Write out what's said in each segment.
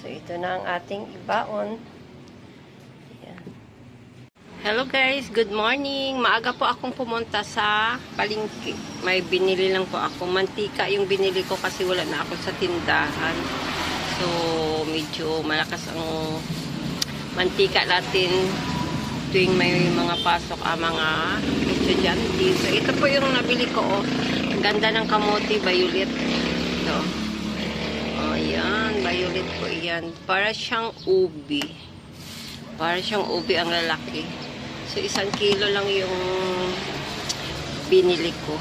So, ito na ang ating ibaon. Ayan. Hello guys, good morning. Maaga po akong pumunta sa palengke. May binili lang po ako. Mantika yung binili ko kasi wala na ako sa tindahan. So, medyo malakas ang mantika natin tuwing may mga pasok ang mga estudyante. So, ito po yung nabili ko. Oh. Ang ganda ng kamote, violet. Ito. Oh, yan. Violet po yan. Para siyang ubi. Para siyang ubi ang lalaki. So, 1 kilo lang yung binili ko.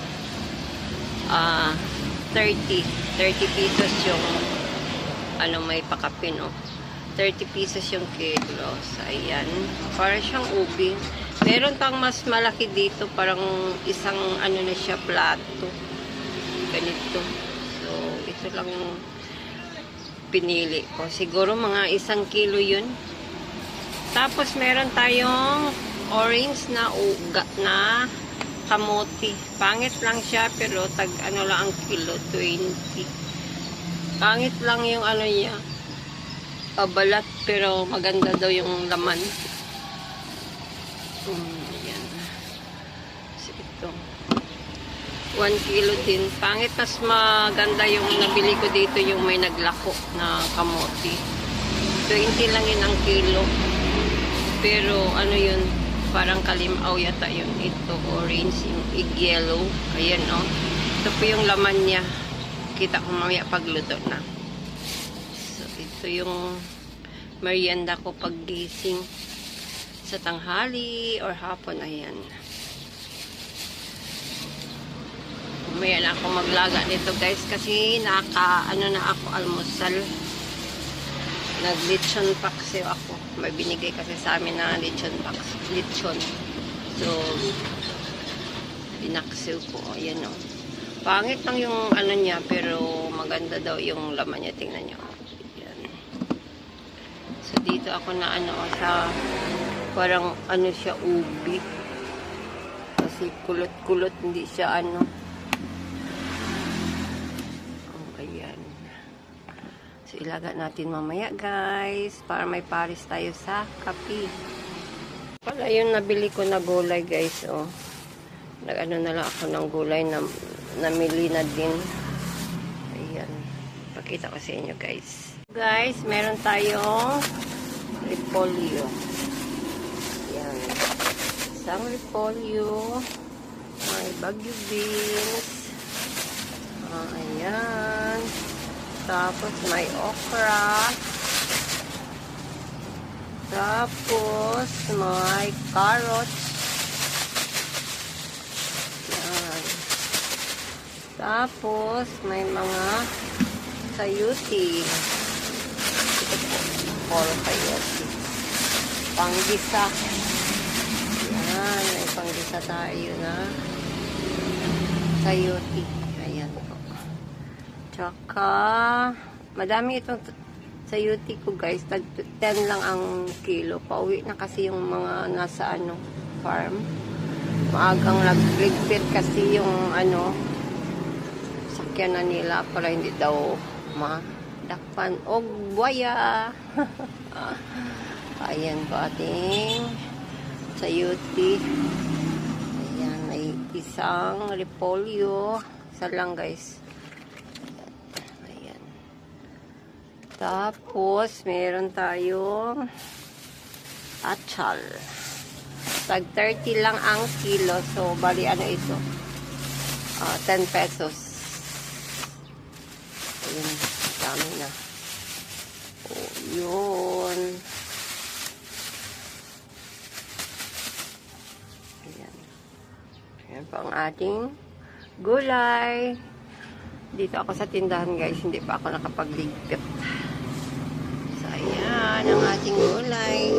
30 pesos yung ano, may pakapin, oh. 30 pesos yung kilo. So, ayan. Para siyang ubi. Meron pang mas malaki dito. Parang isang ano na siya, plato. Ganito. So, ito lang yung pinili ko. Siguro mga 1 kilo yun. Tapos, meron tayong orange na uga na kamote. Pangit lang siya, pero tag ano lang ang kilo, 20. Pangit lang yung ano niya. Balat, pero maganda daw yung laman. Ayan. So, ito. 1 kilo din. Pangit, mas maganda yung nabili ko dito, yung may naglako na kamote. 20 lang yun ang kilo. Pero ano yun, parang kalimaw yata yun. Ito, orange, yung yellow. Ayan, oh. Ito po yung laman niya. Kita ko mamaya pagluto na. Ito yung merienda ko paggising sa tanghali or hapon. Ayan. Mamaya na ako maglaga nito guys kasi ano na ako almusal. Nag-lechon paksiw ako. May binigay kasi sa amin na lechon paksiw. Lechon. So, pinaksiw ko. Ayan o. Pangit lang yung ano niya pero maganda daw yung laman niya. Tingnan nyo. Ayan. So, dito ako na ano sa parang ano siya ubi. Kasi kulot-kulot hindi siya ano. So, ilaga natin mamaya guys para may paris tayo sa kape. Pala yung nabili ko na gulay guys, oh. Nag-ano na lang ako ng gulay na namili na din. Ayan. Pakita ko sa inyo guys. Guys, meron tayong repolyo. Ayan. Isang repolyo. May bagyo beans. Ayan. Tapos may okra. Tapos may carrots. Yan. Tapos may mga sayuti. Ito po. Puro sayuti. Panggisa. Yan. May panggisa tayo na sayuti. Ayan po. Tsaka, madami itong sayuti ko guys. 10 lang ang kilo. Pauwi na kasi yung mga nasa ano, farm. Maagang nagligpit kasi yung ano, sakyan na nila para hindi daw madakpan. O, buwaya! Ayan po ating sayuti. Ayan, may isang repolyo. Isa lang guys. Tapos, meron tayong achal. Tag 30 lang ang kilo. So, bali ano ito? 10 pesos. Ayun, dami na. Oh, yun. Ayan. Ayan po ang ating gulay. Dito ako sa tindahan guys, hindi pa ako nakapagligpit. So, ayan ang ating gulay.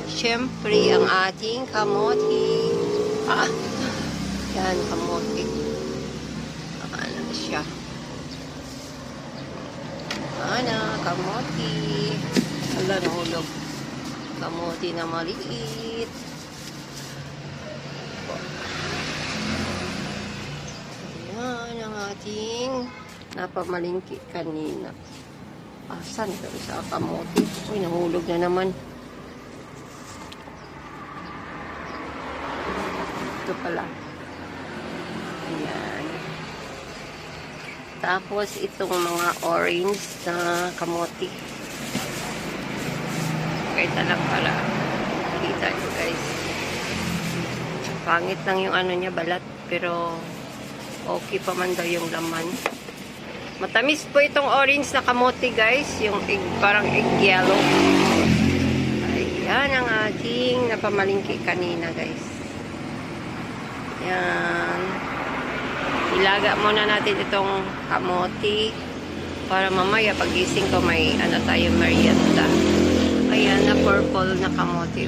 Siyempre, ang ating kamote. Yan, kamote. Ano na siya? Ano, kamote. Wala, nahulog. Kamote na maliit. Ayan ang ating napamalingki kanina. Asan? Ito sa kamote. Uy, nahulog na naman. Ito pala. Ayan. Tapos, itong mga orange na kamote. Kita lang pala. Kita nyo, guys. Pangit lang yung ano niya, balat. Pero, okay pa man daw yung laman. Matamis po itong orange na kamote, guys. Yung egg, parang egg yellow. Ayan ang ating napamalingki kanina, guys. Ayan. Ilaga muna natin itong kamote. Para mamaya pagising ko may ano tayo merienda. Ayan na purple na kamote.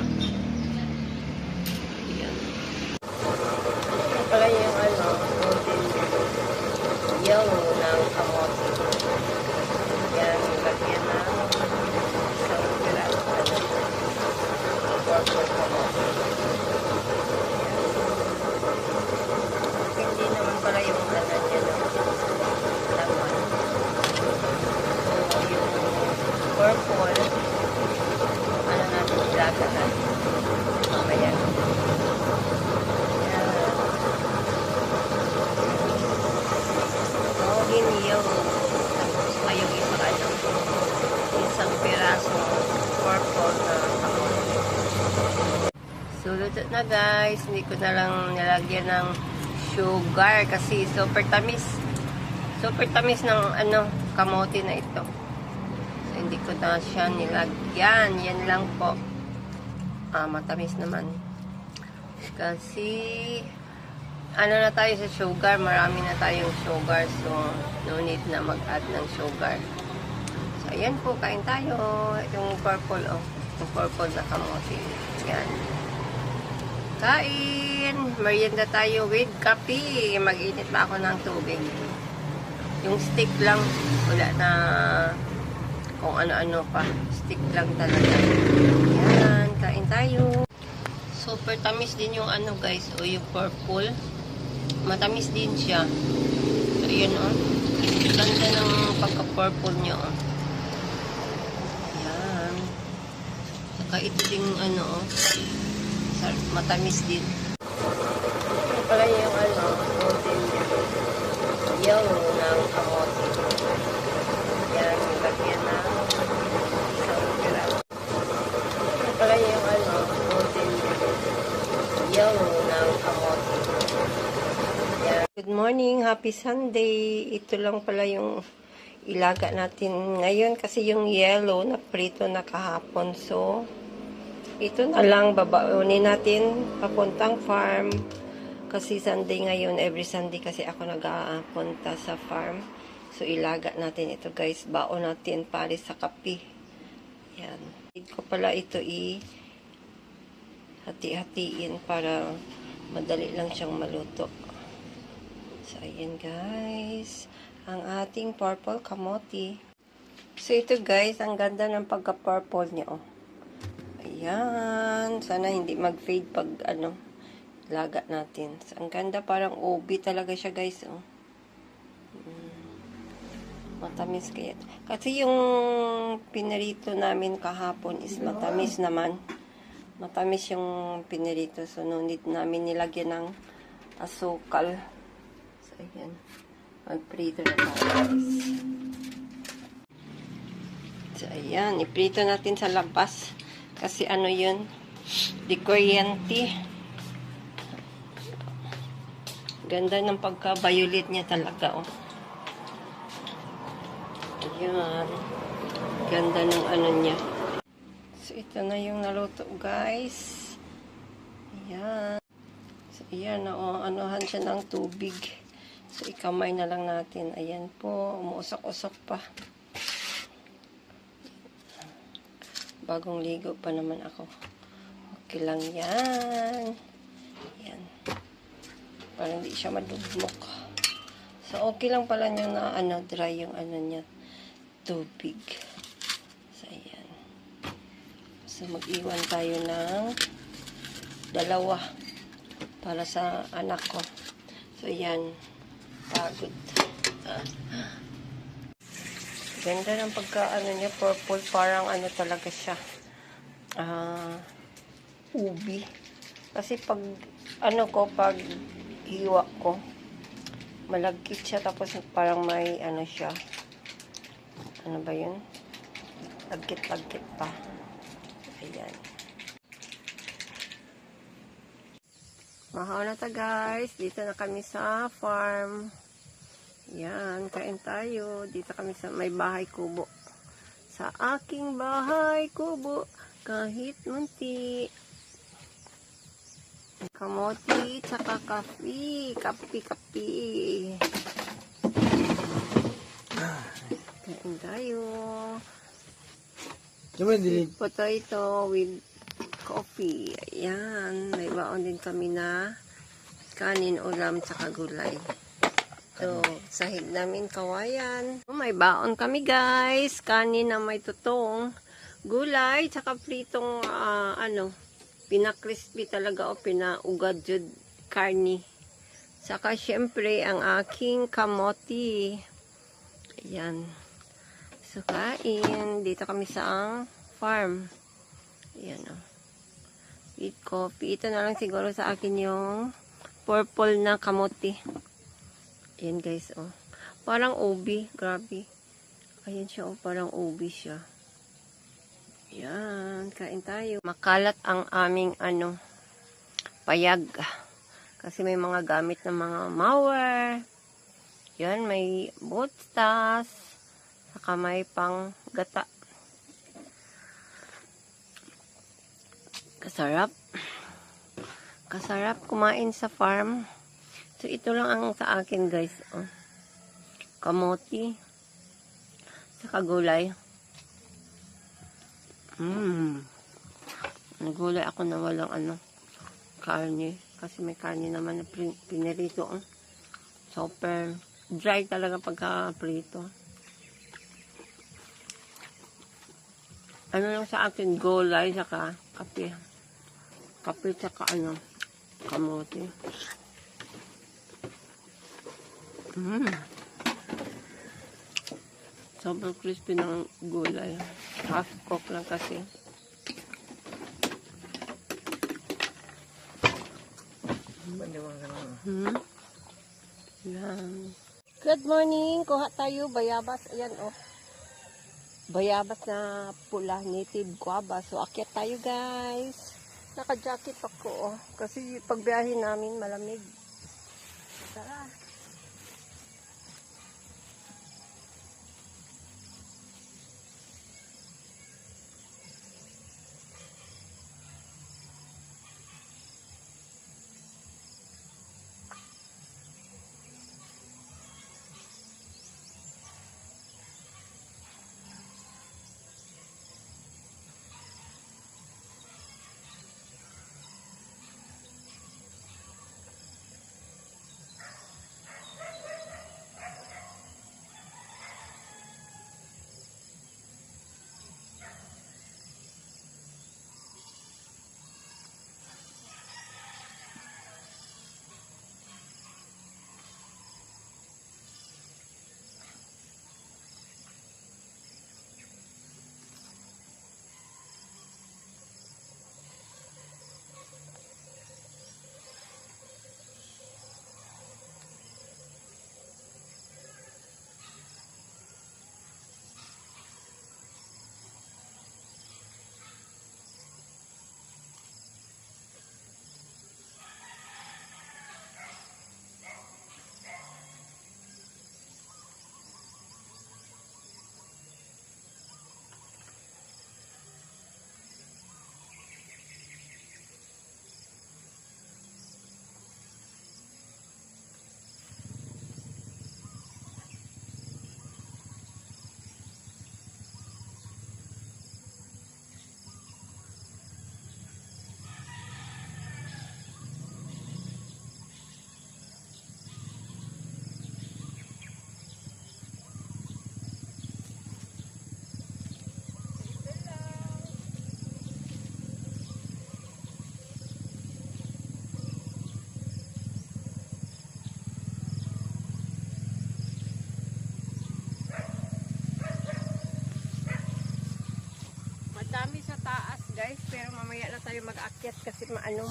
Ayan. Ito pala yung ano, yellow ng kamote. Yan, lagyan na isang piraso purple kamote. Hindi naman pala yung ano niya laman. So, yung purple, ano natin ilaga natin. Ayan. Yung ayong isa ano, isang piraso purple na kamote. So, luto na guys. Hindi ko na lang nilagyan ng sugar kasi super tamis. Super tamis ng ano, kamote na ito. So, hindi ko na siya nilagyan. Yan lang po. Matamis naman. Kasi ano na tayo sa sugar, marami na tayong sugar, so no need na mag-add ng sugar. So ayan po, kain tayo. Yung purple, yung purple na kamote. Yan. Kain! Merienda tayo with kape. Mag-init pa ako ng tubig. Yung stick lang, wala na kung ano-ano pa. Stick lang talaga. Yan, kain tayo. Super tamis din yung ano guys, o yung purple. Matamis din siya. So, yun ganda ng pagka-purple niya Ayan. Saka ito ding ano matamis din. Ito pala yung ano, golden yellow ng kamote. Ayan, lagyan na isang piraso. Ito pala yung ano, golden yellow ng kamote. Good morning, happy Sunday. Ito lang pala yung ilaga natin ngayon kasi yung yellow na prito na kahapon. So, ito na lang babaunin natin papuntang farm. Kasi Sunday ngayon, every Sunday kasi ako nagapunta sa farm. So, ilaga natin ito guys. Baon natin para sa kape. Yan. Hindi ko pala ito hati-hatiin para madali lang siyang maluto. So, ayan guys. Ang ating purple kamote. So, ito guys, ang ganda ng pagka-purple niya, Ayan. Sana hindi mag-fade pag, laga natin. So, ang ganda, parang ubi talaga siya guys, Matamis kaya. Kasi yung pinarito namin kahapon is matamis naman. Matamis yung pinarito. So, no need namin nilagyan ng asukal. Ayan. Magprito na tayo guys. So, ayan. Iprito natin sa labas. Kasi ano yun? Di kuryente. Ganda ng pagka-violet niya talaga, Ayan. Ganda ng ano niya. So, ito na yung naluto guys. Ayan. So, ayan. Anuhan siya ng tubig. So, ikamay na lang natin. Ayan po. Umuusok-usok pa. Bagong ligo pa naman ako. Okay lang yan. Ayan. Para hindi siya madugmok. So, okay lang pala nyo na dry yung niya. Tubig. So, ayan. So, mag-iwan tayo ng 2 para sa anak ko. So, ayan. Pagod. Ganda ng pagka-ano niya, purple. Parang ano talaga siya. Ubi. Kasi pag, ano ko, pag hiwa ko, malagkit siya. Tapos parang may, ano siya. Ano ba yun? Lagkit-lagkit pa. Ayan. Mahaw na ta guys. Dito na kami sa farm. Yan, kain tayo. Dito kami sa may bahay kubo. Sa aking bahay kubo, kahit munti. Kamote, tsaka kape. Kape. Kain tayo. Potato with coffee. Ayan. May baon din kami na kanin, ulam, tsaka gulay. So, sahig namin kawayan. May baon kami guys. Kanin na may tutong. Gulay, tsaka pritong pinakrispy talaga o pinaugad jud karni. Saka syempre ang aking kamote. Ayan. So, kain. Dito kami sa farm. Ayan o. With coffee. Ito na lang siguro sa akin yung purple na kamote. Ayan guys, oh. Parang ubi. Grabe. Ayan siya, oh. Parang ubi siya. Ayan. Kain tayo. Makalat ang aming, payag. Kasi may mga gamit na mga mower. Ayan, may botstas. Saka may pang gata. Kasarap. Kasarap kumain sa farm. So, ito lang ang sa akin, guys. Oh. Kamote. Saka gulay. Nagulay ako na walang karne. Kasi may karne naman na pinirito. Oh. Super dry talaga pagka-prito. Ano lang sa akin, gulay, saka kape. Kape, saka kamote. Sobrang crispy ng gulay. Half cook lang kasi. Yan. Good morning. Kuha tayo bayabas. Ayan oh. Bayabas na pula, native guava. So akyat tayo guys. Naka-jacket ako oh. Kasi pagbiyahe namin malamig. Tara. dami sa taas guys, pero mamaya na tayo mag-akyat kasi ano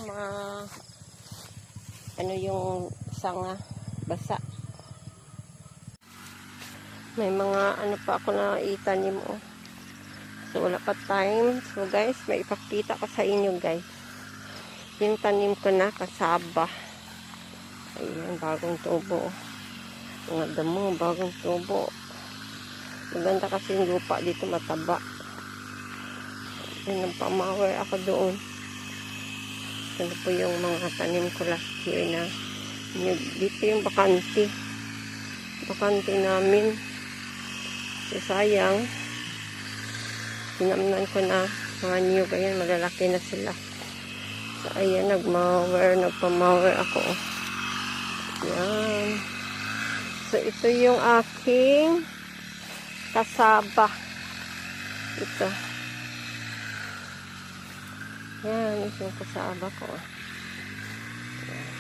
yung sanga basa. May mga ano pa ako na itanim oh. So wala pa time. So guys, may ipakita ko sa inyo guys. Yung tanim ko na kasaba. Ayan, bagong tubo. Mga damo, bagong tubo. Maganda kasi yung lupa dito, mataba. Ayan, nagpamawer ako doon. Ito po yung mga tanim ko last year na dito yung bakante. Bakante namin. So, sayang. Sinamnan ko na mga niyog. Ayan, malalaki na sila. So, ayan, nagpamawer ako. Ayan. So, ito yung aking kasaba. Ito. Ayan, ito yung kasaba ko. Ayan.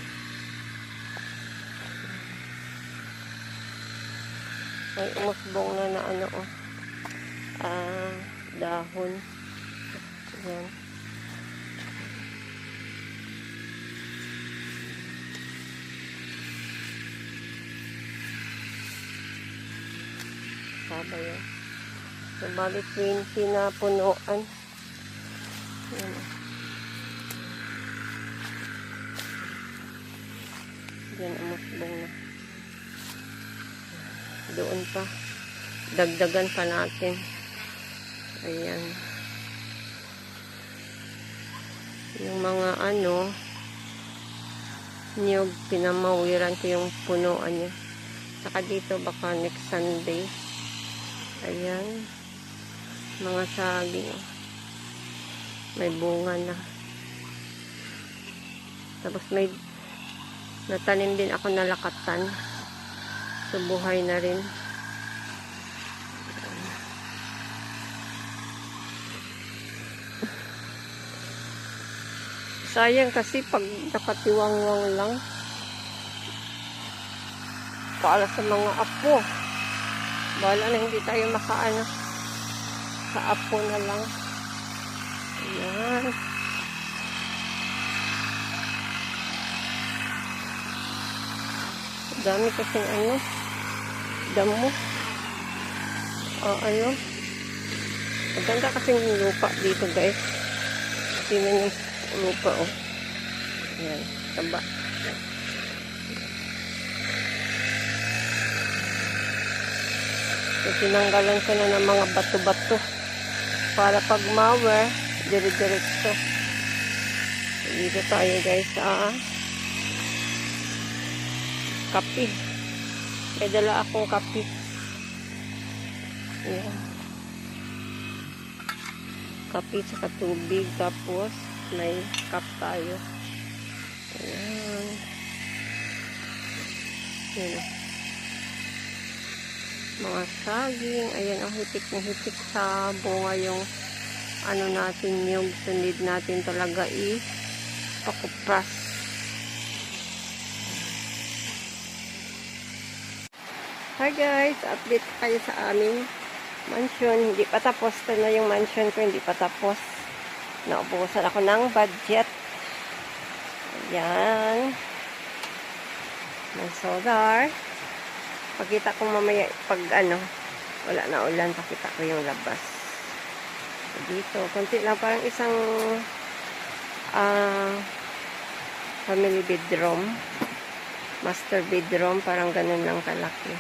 May umusbong na ano, dahon. Ayan. Kasaba yun. So, bali 20 na punuan. Ayan. Ayan, umusbong na. Doon pa. Dagdagan pa natin. Ayan. Yung mga niyog, pinamawiran ko yung punuan niya. Saka dito baka next Sunday. Ayan. Mga saging. May bunga na. Tapos may natanim din ako na lakatan. So, buhay na rin. Sayang kasi pag nakatiwangwang lang. Para sa mga apo. Bahala na hindi tayo makaano. Sa apo na lang. Ayan. Dami kasing damo. Ayun. Maganda kasing lupa dito guys. Tingnan yung lupa oh. Ayan. Taba. So, tinanggalan ko na ng mga bato-bato. Para pag mower, dire-diretso. Dito tayo guys sa kape. May dala akong kape. Ayan. Kape sa tubig. Tapos may cup tayo. Ayan. Ayan. Mga saging. Ayan, hitik na hitik sa bunga yung natin yung sunid natin talaga pakupras. Hi guys, update kayo sa aming mansion. Hindi pa tapos. Ito na yung mansion ko, hindi pa tapos. Naubusan ako ng budget. Ayan. May solar. Pakita ko mamaya pag wala na ulan, pakita ko yung labas. Dito, konti lang, parang isang family bedroom. Master bedroom, parang ganun lang kalaki.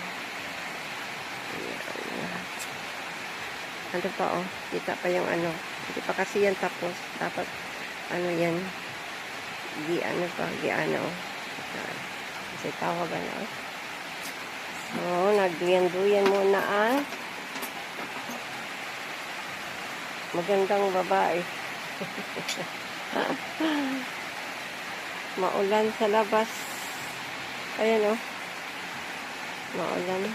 Ano pa kita pa yung hindi pa kasi yan tapos. Dapat yan, kasi tawagan so, nagduyan-duyan muna magandang babae. Maulan sa labas. Ayan maulan.